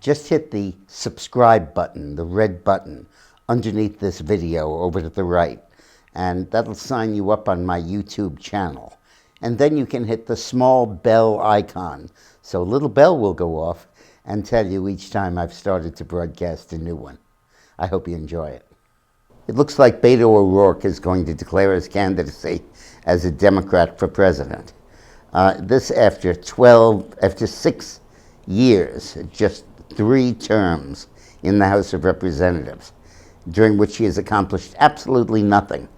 Just hit the subscribe button, the red button, underneath this video over to the right, and that'll sign you up on my YouTube channel. And then you can hit the small bell icon, so a little bell will go off and tell you each time I've started to broadcast a new one. I hope you enjoy it. It looks like Beto O'Rourke is going to declare his candidacy as a Democrat for president. This after 6 years, just 3 terms in the House of Representatives, during which he has accomplished absolutely nothing.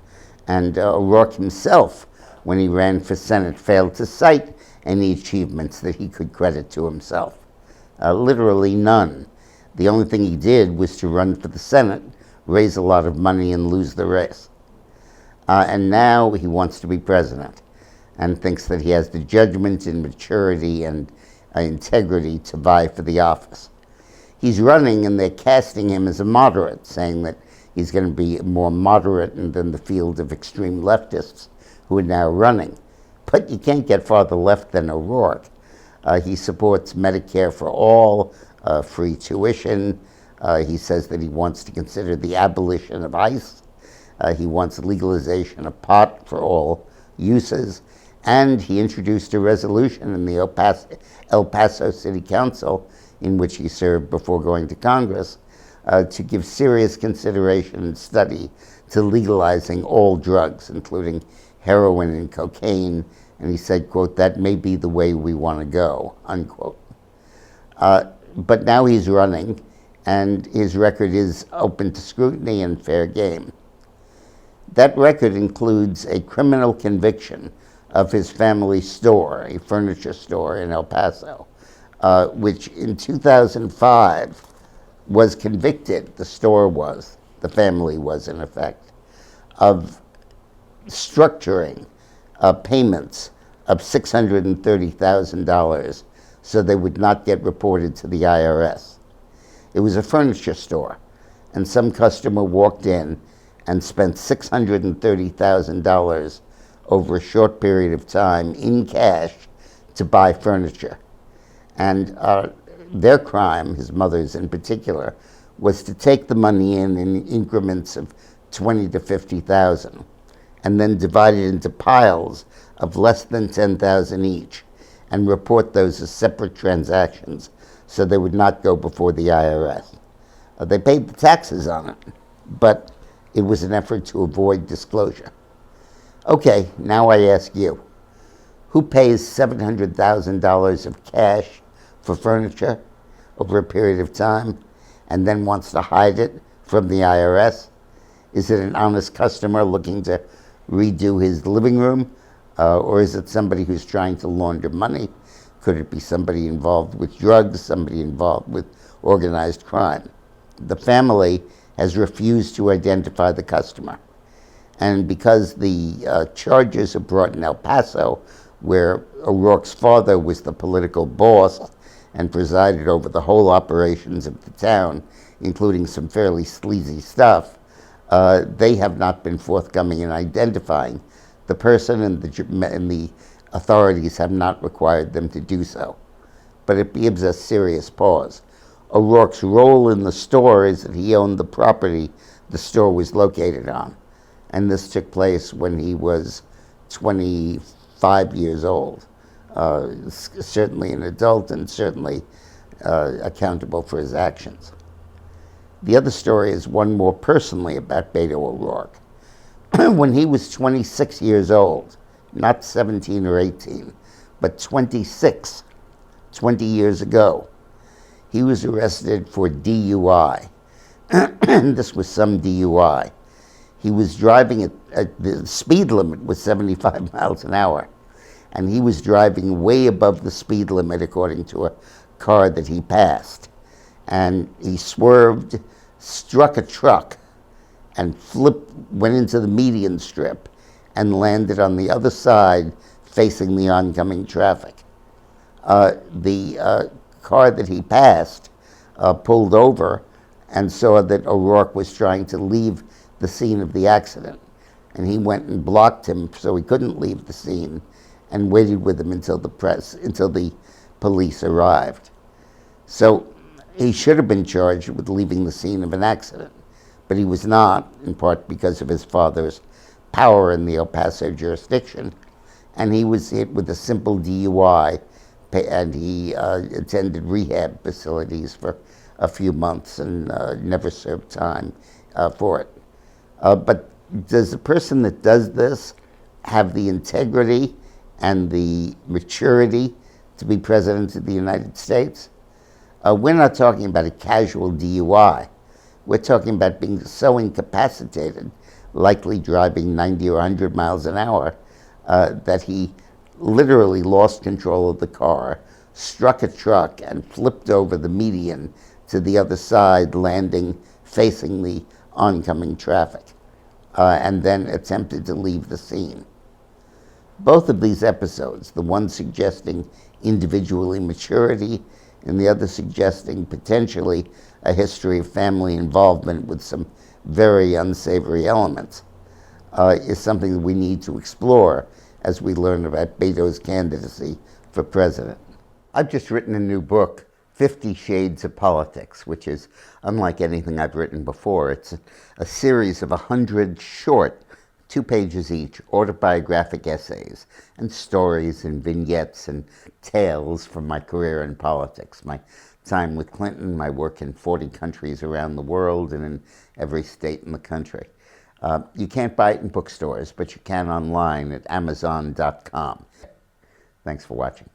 And O'Rourke himself, when he ran for Senate, failed to cite any achievements that he could credit to himself. Literally none. The only thing he did was to run for the Senate, raise a lot of money, and lose the race. And now he wants to be president and thinks that he has the judgment and maturity and integrity to vie for the office. He's running, and they're casting him as a moderate, saying that he's going to be more moderate than the field of extreme leftists who are now running. But you can't get farther left than O'Rourke. He supports Medicare for all, free tuition. He says that he wants to consider the abolition of ICE. He wants legalization of pot for all uses. And he introduced a resolution in the El Paso City Council, in which he served before going to Congress, to give serious consideration and study to legalizing all drugs, including heroin and cocaine. And he said, quote, "that may be the way we want to go," unquote. But now he's running, and his record is open to scrutiny and fair game. That record includes a criminal conviction of his family store, a furniture store in El Paso, which in 2005 was convicted, the family was in effect, of structuring payments of $630,000 so they would not get reported to the IRS. It was a furniture store, and some customer walked in and spent $630,000 over a short period of time in cash to buy furniture. And their crime, his mother's in particular, was to take the money in increments of 20 to 50,000 and then divide it into piles of less than 10,000 each and report those as separate transactions so they would not go before the IRS. They paid the taxes on it, but it was an effort to avoid disclosure. Okay, now I ask you, who pays $700,000 of cash for furniture over a period of time and then wants to hide it from the IRS? Is it an honest customer looking to redo his living room? Or is it somebody who's trying to launder money? Could it be somebody involved with drugs, somebody involved with organized crime? The family has refused to identify the customer. And because the charges are brought in El Paso, where O'Rourke's father was the political boss and presided over the whole operations of the town, including some fairly sleazy stuff, they have not been forthcoming in identifying the person, and the authorities have not required them to do so. But it gives us serious pause. O'Rourke's role in the store is that he owned the property the store was located on. And this took place when he was 25 years old. Certainly an adult and certainly accountable for his actions. The other story is one more personally about Beto O'Rourke. When he was 26 years old, not 17 or 18, but 26, 20 years ago, he was arrested for DUI. This was some DUI. He was driving at the speed limit was 75 miles an hour, and he was driving way above the speed limit according to a car that he passed. And he swerved, struck a truck, and went into the median strip and landed on the other side facing the oncoming traffic. The car that he passed pulled over and saw that O'Rourke was trying to leave the scene of the accident. And he went and blocked him so he couldn't leave the scene and waited with him until the police arrived. So He should have been charged with leaving the scene of an accident, but he was not, in part because of his father's power in the El Paso jurisdiction, and he was hit with a simple DUI, and he attended rehab facilities for a few months and never served time for it. But does the person that does this have the integrity and the maturity to be president of the United States? We're not talking about a casual DUI. We're talking about being so incapacitated, likely driving 90 or 100 miles an hour, that he literally lost control of the car, struck a truck, and flipped over the median to the other side, landing facing the oncoming traffic, and then attempted to leave the scene. Both of these episodes, the one suggesting individual immaturity and the other suggesting potentially a history of family involvement with some very unsavory elements, is something that we need to explore as we learn about Beto's candidacy for president. I've just written a new book, 50 Shades of Politics, which is unlike anything I've written before. It's a series of 100 short, 2 pages each, autobiographic essays and stories and vignettes and tales from my career in politics, my time with Clinton, my work in 40 countries around the world and in every state in the country. You can't buy it in bookstores, but you can online at Amazon.com. Thanks for watching.